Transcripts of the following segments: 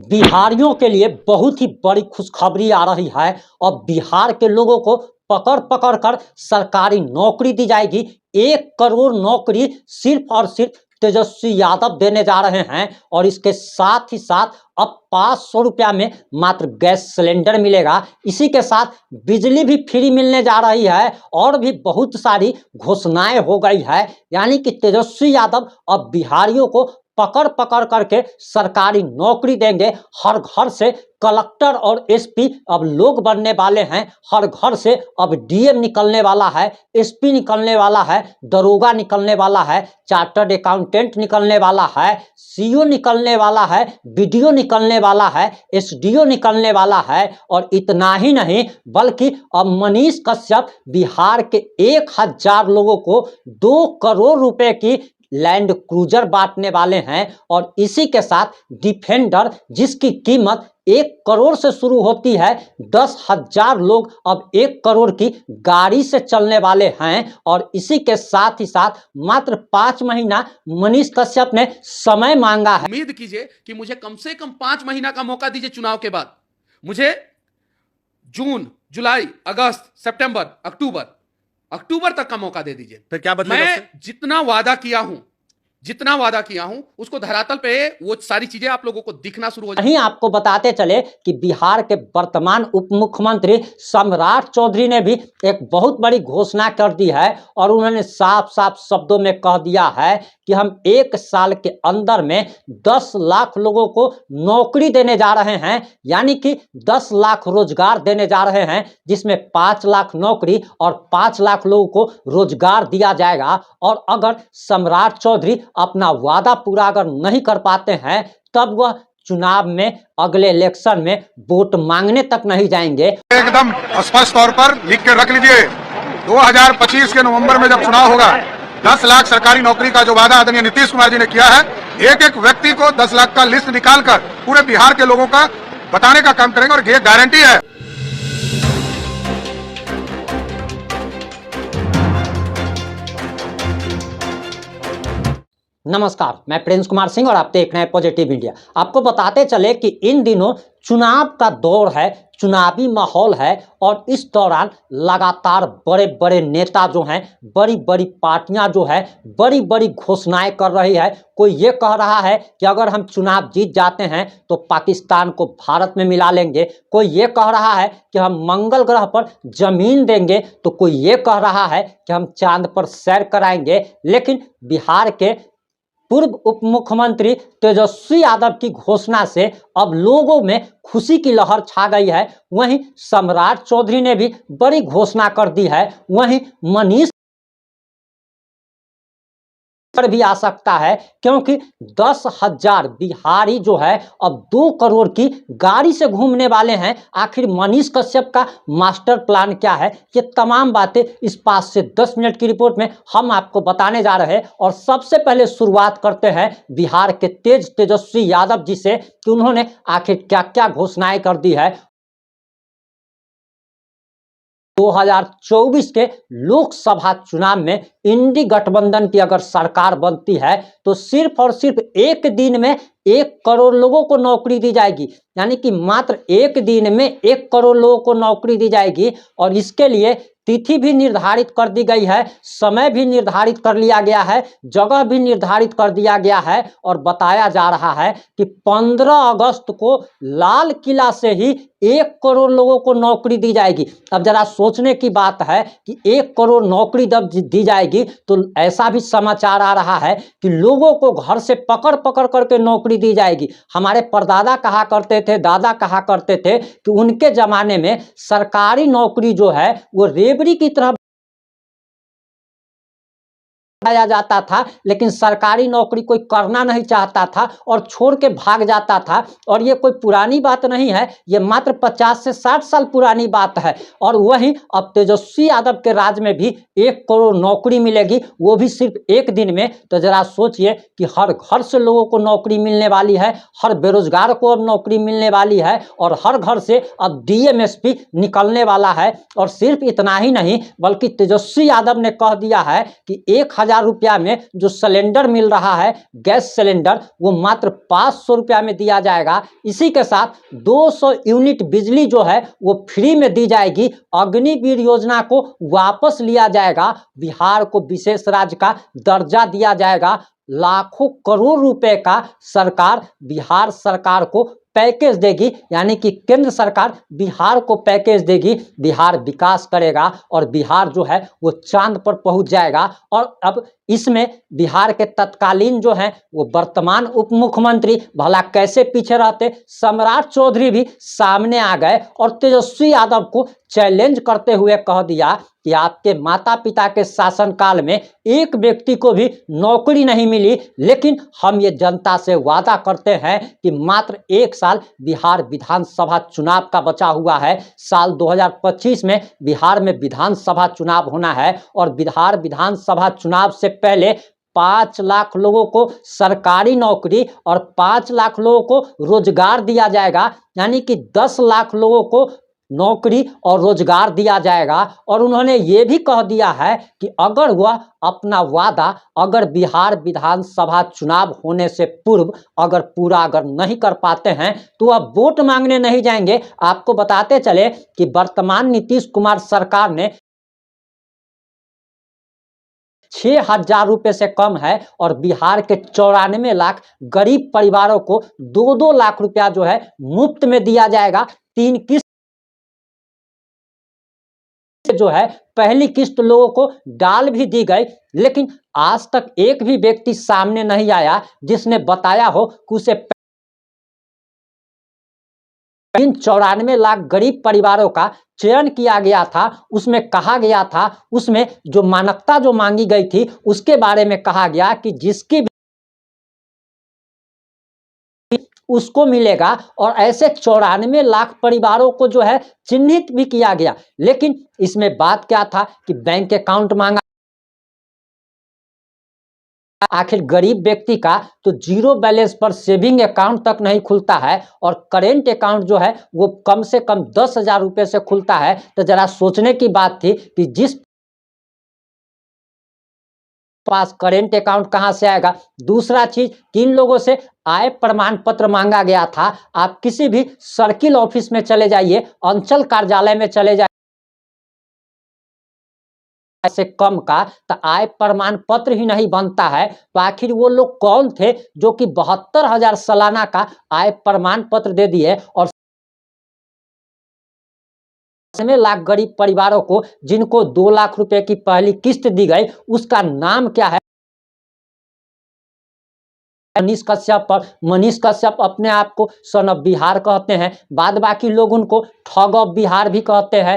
बिहारियों के लिए बहुत ही बड़ी खुशखबरी आ रही है और बिहार के लोगों को पकड़ पकड़ कर सरकारी नौकरी दी जाएगी। 1 करोड़ नौकरी सिर्फ और सिर्फ तेजस्वी यादव देने जा रहे हैं और इसके साथ ही साथ अब 500 रुपया में मात्र गैस सिलेंडर मिलेगा। इसी के साथ बिजली भी फ्री मिलने जा रही है और भी बहुत सारी घोषणाएं हो गई है। यानी कि तेजस्वी यादव अब बिहारियों को पकड़ पकड़ करके सरकारी नौकरी देंगे। हर घर से कलेक्टर और एसपी अब लोग बनने वाले हैं। हर घर से अब डीएम निकलने वाला है, एसपी निकलने वाला है, दरोगा निकलने वाला है, चार्टर्ड अकाउंटेंट निकलने वाला है, सीओ निकलने वाला है, बीडीओ निकलने वाला है, एसडीओ निकलने वाला है। और इतना ही नहीं बल्कि अब मनीष कश्यप बिहार के 1000 लोगों को 2 करोड़ रुपए की लैंड क्रूजर बांटने वाले हैं। और इसी के साथ डिफेंडर जिसकी कीमत 1 करोड़ से शुरू होती है, 10,000 लोग अब 1 करोड़ की गाड़ी से चलने वाले हैं। और इसी के साथ ही साथ मात्र 5 महीना मनीष कश्यप ने समय मांगा है। उम्मीद कीजिए कि मुझे कम से कम 5 महीना का मौका दीजिए। चुनाव के बाद मुझे जून, जुलाई, अगस्त, सितंबर, अक्टूबर तक का मौका दे दीजिए। फिर क्या बदलेगा? मैं जितना वादा किया हूं उसको धरातल पे वो सारी चीजें आप लोगों को दिखना शुरू हो जाए। आपको बताते चले कि बिहार के वर्तमान उप मुख्यमंत्री सम्राट चौधरी ने भी एक बहुत बड़ी घोषणा कर दी है और उन्होंने साफ साफ शब्दों में कह दिया है कि हम 1 साल के अंदर में 10 लाख लोगों को नौकरी देने जा रहे हैं। यानी कि 10 लाख रोजगार देने जा रहे हैं, जिसमें 5 लाख नौकरी और 5 लाख लोगों को रोजगार दिया जाएगा। और अगर सम्राट चौधरी अपना वादा पूरा अगर नहीं कर पाते हैं तब वह चुनाव में अगले इलेक्शन में वोट मांगने तक नहीं जाएंगे। एकदम स्पष्ट तौर पर लिख के रख लीजिए, 2025 के नवंबर में जब चुनाव होगा, 10 लाख सरकारी नौकरी का जो वादा आदरणीय नीतीश कुमार जी ने किया है, एक एक व्यक्ति को 10 लाख का लिस्ट निकालकर पूरे बिहार के लोगों का बताने का काम करेंगे और ये गारंटी है। नमस्कार, मैं प्रिंस कुमार सिंह और आप देख रहे हैं पॉजिटिव इंडिया। आपको बताते चले कि इन दिनों चुनाव का दौर है, चुनावी माहौल है और इस दौरान लगातार बड़े बड़े नेता जो हैं, बड़ी बड़ी पार्टियां जो है बड़ी बड़ी घोषणाएं कर रही है। कोई ये कह रहा है कि अगर हम चुनाव जीत जाते हैं तो पाकिस्तान को भारत में मिला लेंगे। कोई ये कह रहा है कि हम मंगल ग्रह पर जमीन देंगे, तो कोई ये कह रहा है कि हम चांद पर सैर कराएंगे। लेकिन बिहार के पूर्व उप मुख्यमंत्री तेजस्वी यादव की घोषणा से अब लोगों में खुशी की लहर छा गई है। वहीं सम्राट चौधरी ने भी बड़ी घोषणा कर दी है। वहीं मनीष पर भी आ सकता है, क्योंकि 10,000 बिहारी जो है अब 2 करोड़ की गाड़ी से घूमने वाले हैं। आखिर मनीष कश्यप का मास्टर प्लान क्या है, ये तमाम बातें इस 5 से 10 मिनट की रिपोर्ट में हम आपको बताने जा रहे हैं। और सबसे पहले शुरुआत करते हैं बिहार के तेजस्वी यादव जी से कि उन्होंने आखिर क्या क्या घोषणाएं कर दी है। 2024 के लोकसभा चुनाव में इंडी गठबंधन की अगर सरकार बनती है तो सिर्फ और सिर्फ एक दिन में 1 करोड़ लोगों को नौकरी दी जाएगी। यानी कि मात्र एक दिन में 1 करोड़ लोगों को नौकरी दी जाएगी। और इसके लिए तिथि भी निर्धारित कर दी गई है, समय भी निर्धारित कर लिया गया है, जगह भी निर्धारित कर दिया गया है। और बताया जा रहा है कि 15 अगस्त को लाल किला से ही 1 करोड़ लोगों को नौकरी दी जाएगी। अब जरा सोचने की बात है कि 1 करोड़ नौकरी जब दी जाएगी तो ऐसा भी समाचार आ रहा है कि लोगों को घर से पकड़ पकड़ करके नौकरी दी जाएगी। हमारे परदादा कहा करते थे, दादा कहा करते थे कि उनके जमाने में सरकारी नौकरी जो है वो रेवड़ी की तरह पाया जाता था, लेकिन सरकारी नौकरी कोई करना नहीं चाहता था और छोड़ के भाग जाता था। और ये कोई पुरानी बात नहीं है, ये मात्र 50 से 60 साल पुरानी बात है। और वहीं अब तेजस्वी यादव के राज में भी 1 करोड़ नौकरी मिलेगी, वो भी सिर्फ एक दिन में। तो जरा सोचिए कि हर घर से लोगों को नौकरी मिलने वाली है, हर बेरोजगार को अब नौकरी मिलने वाली है और हर घर से अब डीएमएसपी निकलने वाला है। और सिर्फ इतना ही नहीं बल्कि तेजस्वी यादव ने कह दिया है कि 1000 1000 रुपया में जो सिलेंडर मिल रहा है गैस सिलेंडर, वो मात्र 500 रुपया में दिया जाएगा। इसी के साथ 200 यूनिट बिजली जो है वो फ्री में दी जाएगी। अग्निवीर योजना को वापस लिया जाएगा। बिहार को विशेष राज्य का दर्जा दिया जाएगा। लाखों करोड़ रुपए का सरकार बिहार सरकार को पैकेज देगी, यानी कि केंद्र सरकार बिहार को पैकेज देगी। बिहार विकास करेगा और बिहार जो है वो चांद पर पहुंच जाएगा। और अब इसमें बिहार के तत्कालीन जो हैं वो वर्तमान उप मुख्यमंत्री भला कैसे पीछे रहते, सम्राट चौधरी भी सामने आ गए और तेजस्वी यादव को चैलेंज करते हुए कह दिया कि आपके माता पिता के शासनकाल में एक व्यक्ति को भी नौकरी नहीं मिली, लेकिन हम ये जनता से वादा करते हैं कि मात्र 1 साल बिहार विधानसभा चुनाव का बचा हुआ है। साल 2025 में बिहार में विधानसभा चुनाव होना है और बिहार विधानसभा चुनाव से पहले 5 लाख लोगों को सरकारी नौकरी और 5 लाख लोगों को रोजगार दिया जाएगा, यानी कि 10 लाख लोगों को नौकरी और रोजगार दिया जाएगा। और उन्होंने ये भी कह दिया है कि अगर वह अपना वादा अगर बिहार विधानसभा चुनाव होने से पूर्व अगर नहीं कर पाते हैं तो वह वोट मांगने नहीं जाएंगे। आपको बताते चले कि वर्तमान नीतीश कुमार सरकार ने 6,000 रुपए से कम है और बिहार के 94 लाख गरीब परिवारों को 2-2 लाख रुपया जो है मुफ्त में दिया जाएगा। 3 किस्त जो है पहली किस्त लोगों को डाल भी दी गई, लेकिन आज तक एक भी व्यक्ति सामने नहीं आया जिसने बताया हो कि उसे 94 लाख गरीब परिवारों का चयन किया गया था। उसमें कहा गया था, उसमें जो मानकता जो मांगी गई थी उसके बारे में कहा गया कि जिसकी उसको मिलेगा, और ऐसे 94 लाख परिवारों को जो है चिन्हित भी किया गया। लेकिन इसमें बात क्या था कि बैंक अकाउंट मांगा। आखिर गरीब व्यक्ति का तो जीरो बैलेंस पर सेविंग अकाउंट तक नहीं खुलता है और करेंट अकाउंट जो है वो कम से कम 10,000 रुपए से खुलता है। तो जरा सोचने की बात थी कि जिस पास करेंट अकाउंट कहां से आएगा। दूसरा चीज, किन लोगों से आय प्रमाण पत्र मांगा गया था। आप किसी भी सर्किल ऑफिस में चले जाइए, अंचल कार्यालय में चले जाइए, से कम का तो आय प्रमाण पत्र ही नहीं बनता है। तो आखिर वो लोग कौन थे जो कि 72,000 सालाना का आय प्रमाण पत्र दे दिए और लाख गरीब परिवारों को जिनको 2 लाख रुपए की पहली किस्त दी गई, उसका नाम क्या है? मनीष कश्यप। पर मनीष कश्यप अपने आप को सन ऑफ बिहार कहते हैं, बाद बाकी लोग उनको ठग ऑफ बिहार भी कहते हैं।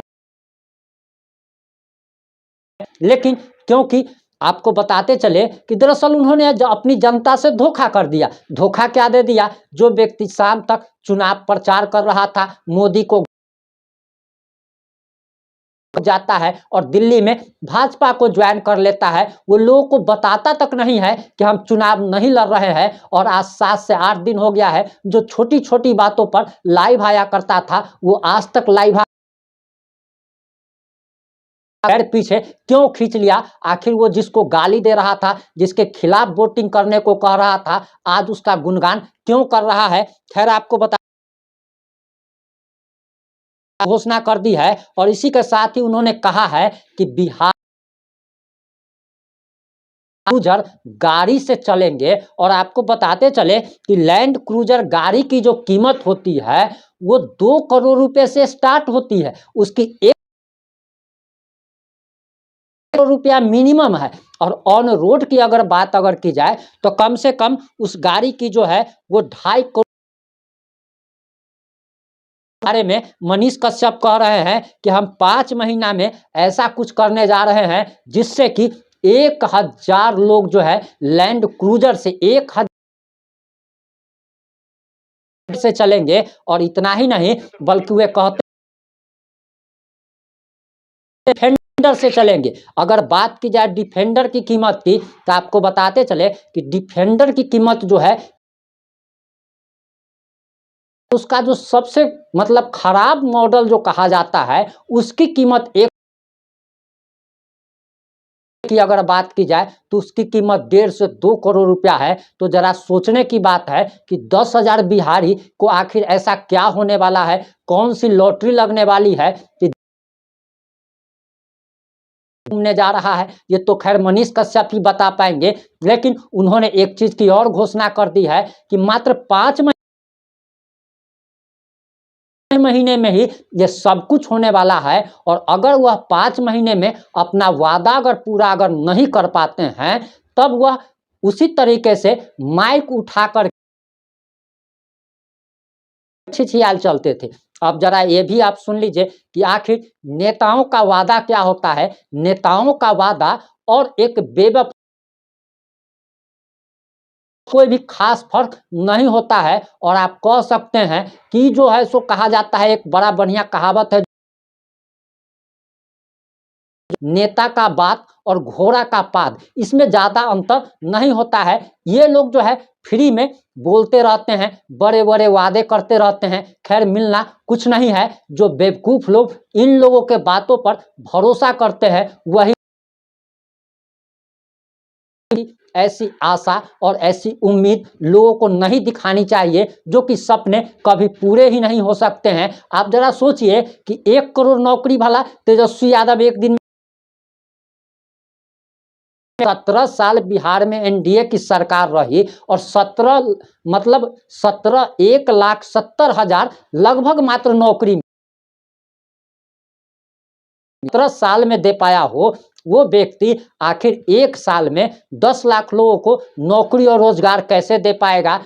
लेकिन क्योंकि आपको बताते चले कि दरअसल उन्होंने अपनी जनता से धोखा कर दिया। धोखा क्या दे दिया? जो व्यक्ति शाम तक चुनाव प्रचार कर रहा था, मोदी को जाता है और दिल्ली में भाजपा को ज्वाइन कर लेता है, वो लोगों को बताता तक नहीं है कि हम चुनाव नहीं लड़ रहे हैं। और आज 7 से 8 दिन हो गया है, जो छोटी छोटी बातों पर लाइव आया करता था वो आज तक लाइव पीछे क्यों खींच लिया? आखिर वो जिसको गाली दे रहा था, जिसके खिलाफ वोटिंग करने को कह रहा था, आज उसका गुणगान क्यों कर रहा है? खैर, आपको बता घोषणा कर दी है और इसी के साथ ही उन्होंने कहा है कि बिहार क्रूजर गाड़ी से चलेंगे। और आपको बताते चले कि लैंड क्रूजर गाड़ी की जो कीमत होती है वो 2 करोड़ रुपए से स्टार्ट होती है, उसकी 1 करोड़ रुपया मिनिमम है। और ऑन रोड की अगर बात की जाए तो कम से कम उस गाड़ी की जो है वो 2.5 करोड़ बारे में मनीष कश्यप कह रहे हैं कि हम 5 महीना में ऐसा कुछ करने जा रहे हैं जिससे कि 1,000 लोग जो है लैंड क्रूजर से 1,000 से चलेंगे। और इतना ही नहीं बल्कि वे कहते डिफेंडर से चलेंगे। अगर बात की जाए डिफेंडर की कीमत की तो आपको बताते चले कि डिफेंडर की कीमत जो है उसका जो सबसे मतलब खराब मॉडल जो कहा जाता है उसकी कीमत 1 की अगर बात की जाए तो उसकी कीमत 1.5 से 2 करोड़ रुपया है। तो जरा सोचने की बात है कि 10,000 बिहारी को आखिर ऐसा क्या होने वाला है, कौन सी लॉटरी लगने वाली है कि घूमने जा रहा है। ये तो खैर मनीष कश्यप ही बता पाएंगे, लेकिन उन्होंने एक चीज की और घोषणा कर दी है कि मात्र 5 महीने में ही ये सब कुछ होने वाला है। और अगर वह 5 महीने में अपना वादा अगर पूरा नहीं कर पाते हैं, तब वह उसी तरीके से माइक उठाकर छिछियाल चलते थे। अब जरा ये भी आप सुन लीजिए कि आखिर नेताओं का वादा क्या होता है। नेताओं का वादा और एक बेवफा कोई भी खास फर्क नहीं होता है। और आप कह सकते हैं कि जो है सो कहा जाता है, एक बड़ा बढ़िया कहावत है, नेता का बात और घोड़ा का पाद, इसमें ज्यादा अंतर नहीं होता है। ये लोग जो है फ्री में बोलते रहते हैं, बड़े बड़े वादे करते रहते हैं, खैर मिलना कुछ नहीं है। जो बेवकूफ लोग इन लोगों के बातों पर भरोसा करते हैं, वही ऐसी आशा और ऐसी उम्मीद लोगों को नहीं दिखानी चाहिए, जो कि सपने कभी पूरे ही नहीं हो सकते हैं। आप जरा सोचिए कि 1 करोड़ नौकरी भला तेजस्वी यादव एक दिन 17 साल बिहार में एनडीए की सरकार रही और 1,70,000 लगभग मात्र नौकरी 17 साल में दे पाया हो। वो व्यक्ति आखिर 1 साल में 10 लाख लोगों को नौकरी और रोजगार कैसे दे पाएगा।